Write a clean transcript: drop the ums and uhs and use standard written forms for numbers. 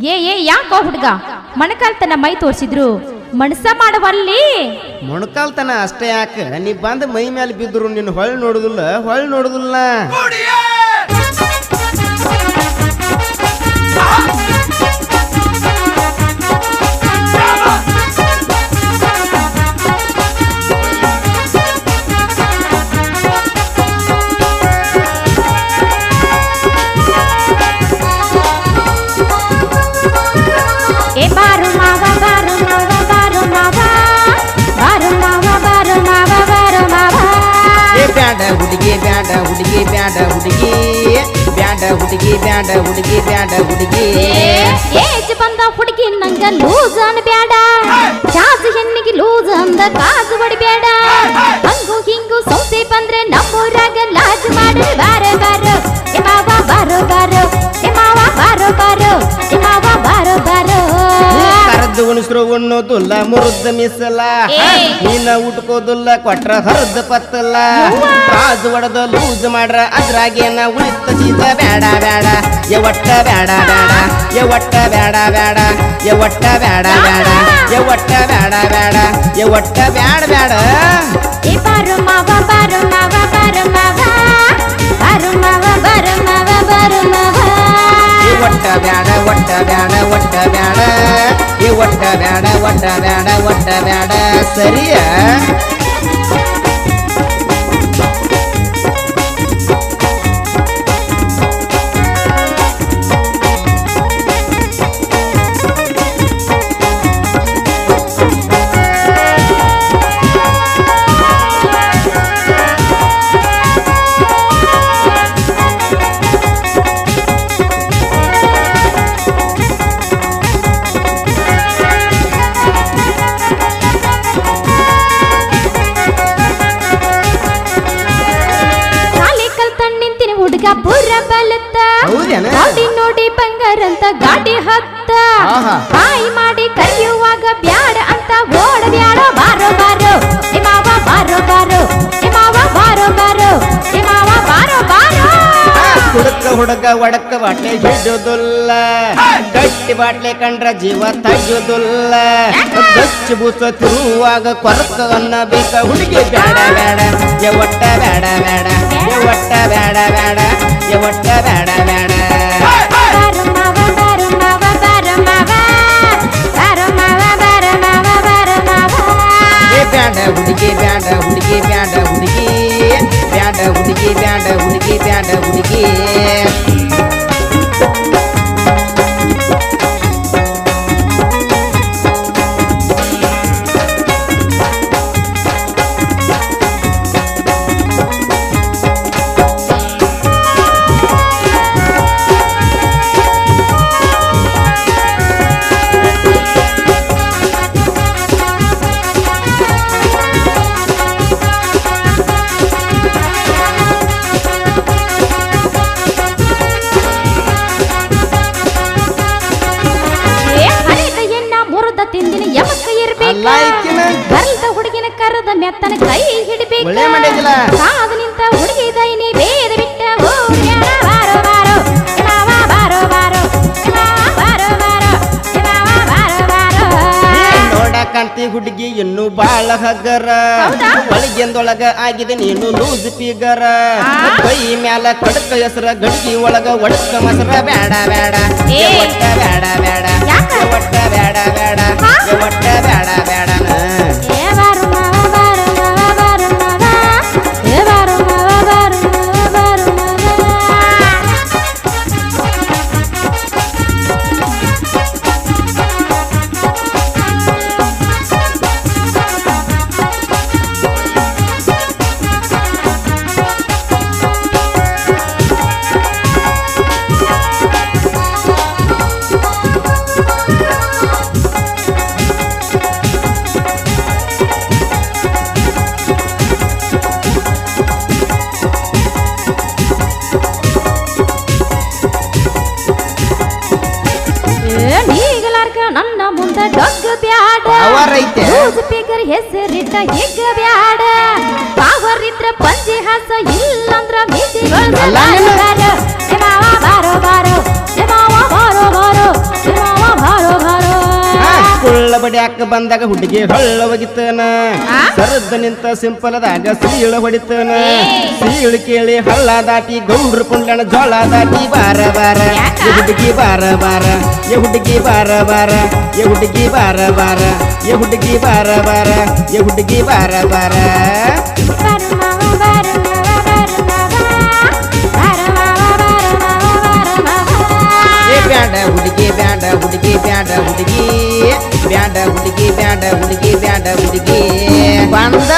ಯಾಕೋ ಹುಡುಗ ಮೊಣಕಾಲ್ತನ ಮೈ ತೋರಿಸಿದ್ರು ಮನಸ ಮಾಡವಲ್ಲಿ. ಮೊಣಕಾಲ್ತನ ಅಷ್ಟೇ ಯಾಕ, ನೀ ಬಂದ ಮೈ ಮೇಲೆ ಬಿದ್ರು ನಿನ್ನ ಹೊಳ್ ನೋಡುದಿಲ್ಲ. ಹುಡುಗಿ ಏಜ್ ಬಂದ ಹುಡುಗಿ ನಂಗ ಲೂಸ್ ಅನ್ಬ್ಯಾಡ, ಜಾಜ್ ಹೆಣ್ಣಿಗೆ ಲೂಸ್ ಅಂದ ಕಾಜು ಹೊಡಿಬ್ಯಾಡ. ಹಂಗು ಹಿಂಗು ಸೌಸೆ ಬಂದ್ರೆ ನಮ್ಮೂರಾಗ ಲಾಜ್ ಮಾಡಿ ಬಾರೋ ಬಾರೋ ಎ ಮಾವ ಬಾರೋ ಬಾರೋ ಎ ಮಾವ ಬಾರೋ ಬಾರೋ ಎ ಮಾವ ಬಾರೋ ಬಾರೋ. ಕರದ್ದು ಉಣಿಸ್ರು ಉಣ್ಣೋದಿಲ್ಲ ಮುರುದ್ದ ಮಿಸಲ, ನೀನ ಉಟ್ಕೋದಿಲ್ಲ ಕೊಟ್ರ ಹರಿದ ಪತ್ತಲ್ಲ. ಕಾಜು ಹೊಡೆದ ಲೂಸ್ ಮಾಡ್ರ ಅದ್ರಾಗೇನ ಉಳಿತ ಚೀತ ಬೇಡ ಬೇಡ ಎವಟ್ಟ ಬೇಡ ಬೇಡ ಎವಟ್ಟ ಬೇಡ ಬೇಡ ಎವಟ್ಟ ಬೇಡ ಬೇಡ ಎವಟ್ಟ ಬೇಡ ಬೇಡ ಎವಟ್ಟ ಬೇಡ ಬೇಡ. ಏ ಬಾರೋ ಮಾವ ಬಾರೋ ಮಾವ ಬಾರೋ ಮಾವ ಬಾರೋ ಮಾವ ಬಾರೋ ಮಾವ ಬಾರೋ ಮಾವ. ಒಟ್ಟ ಬ್ಯಾಡ ಒಟ್ಟ ಬ್ಯಾಡ ಒಟ್ಟ ಬ್ಯಾಡ ಈ ಒಟ್ಟ ಬ್ಯಾಡ ಒಟ್ಟ ಬ್ಯಾಡ ಒಟ್ಟ ಬ್ಯಾಡ ಸರಿಯ. ಬುರ್ರ ಬಲತ್ತ ಗಾಡಿ ನೋಡಿ ಬಂಗಾರಂತ ಗಾಡಿ ಹತ್ತ, ಬಾಯಿ ಮಾಡಿ ಕರೆಯುವಾಗ ಬ್ಯಾಡ ಅಂತ ಓಡ ಬ್ಯಾಡ. ಬಾರೋ ಬಾರೋ ಎ ಮಾವ ಬಾರೋ ಬಾರೋ ಎ ಮಾವ ಬಾರೋ ಬಾರೋ ಎ ಮಾವ ಬಾರೋ ಬಾರೋ. ಹುಡುಗ ಒಡಕ ಬಾಟ್ಲೆ ಹಿಡಿಯೋದಿಲ್ಲ, ಗಟ್ಟಿ ಬಾಟ್ಲೆ ಕಂಡ್ರ ಜೀವ ತೆಗಿಯೋದಿಲ್ಲ. ಗಚ್ಚು ಬೂಸ ತಿರುವಾಗ ಕೊರಕ ಅನ್ನಬೇಕ ಹುಡುಗಿ ಬೇಡ ಬೇಡ ಎವಟ್ಟ ಬೇಡ ಬೇಡ ಎವಟ್ಟ ಬೇಡ ಬೇಡ ಎವಟ್ಟ ಬೇಡ ಬೇಡ. ಬಾರೋ ಮಾವ ಬಾರೋ ಮಾವ ಬಾರೋ ಮಾವ ಬಾರೋ ಮಾವ ಬಾರೋ ಮಾವ ಬಾರೋ ಮಾವ. ಬ್ಯಾಡ ಹುಡುಗಿ ಬ್ಯಾಡ ಹುಡುಗಿ ಬ್ಯಾಡ ಹುಡುಗಿ ಬ್ಯಾಡ ಹುಡುಗಿ ಬ್ಯಾಡ ಹುಡುಗಿ ಬ್ಯಾಡ ಹುಡುಗಿ. ಬರ್ಲ್ದ ಹುಡುಗಿನ ಕರದ ಮೆತ್ತನ ಕೈ ಹಿಡಿಬೇಕು, ಕಾದು ನಿಂತ ಹುಡುಗಿ ದೈನಿ ಬೇರೆ ಬಿಟ್ಟ ಬಾರೋ ಬಾರೋ ಮಾವ ಬಾರೋ ಬಾರೋ ಬಾರೋ ಬಾರೋ ಬಾರೋ ಬಾರೋ. ನೋಡಕಂತಿ ಹುಡುಗಿ ಇನ್ನು ಬಾಳ ಹಗರ, ಒಳಗಿಂದೊಳಗ ಆಗಿದೆ ನೀನು ಲೂಸ್ ಫಿಗರ. ಕೈ ಮ್ಯಾಲ ಕಡಕ ಹೆಸರ ಗಡಿಗೆ ಒಳಗ ಒಡಕ ಮಸರ ಬೇಡ ಬೇಡ ಒಟ್ಟ ಬೇಡ ಬೇಡ ಒಟ್ಟ ಬೇಡ ಬೇಡ ಒಟ್ಟ ಬೇಡ ಬೇಡ. ನನ್ನ ಮುಂದ ಡೊಗ್ಗ ಬ್ಯಾಡ, ಫಿಗರ್ ಹೆಸರಿಟ್ಟ ಹಿಗ್ಗ ಬ್ಯಾಡ. ಪವರ್ ಇದ್ರ ಪಂಜಿ ಹಾಸ ಇಲ್ಲಂದ್ರ ಮಿತಿಗಳು ಬಾರೋ ಬಾರೋ ಬಾರೋ ಬಾರೋ ಬಾರೋ ಬಾರೋ ಬಡಿಯಾಕ ಬಂದಾಗ ಹುಡುಗಿ ಹೊಳ್ಳ ಒಗಿತನ ಸರದ್ದ ನಿಂತ ಸಿಂಪಲದಾಗ ಸೀಳ ಹೊಡಿತನ ಸೀಳ ಕೇಳಿ ಹಳ್ಳ ದಾಟಿ ಗೌಡ್ರ ಕುಂಡ್ಲನ ಜೋಳ ದಾಟಿ ಬಾರ ಬಾರ ಎ ಹುಡುಗಿ ಬಾರ ಬಾರ ಎ ಹುಡುಗಿ ಬಾರ ಬಾರ ಎ ಹುಡುಗಿ ಬಾರ ಬಾರ ಎ ಹುಡುಗಿ ಬಾರ ಬಾರ ಎ ಹುಡುಗಿ ಬಾರ ಬಾರ ಬ್ಯಾಡ ಹುಡುಗಿ ಬ್ಯಾಡ ಹುಡುಗಿ ಬ್ಯಾಡ ಹುಡುಗಿ ಬ್ಯಾಡ ಹುಡುಗಿ ಬ್ಯಾಡ ಹುಡುಗಿ ಬ್ಯಾಡ ಹುಡುಗಿ ಬಂದ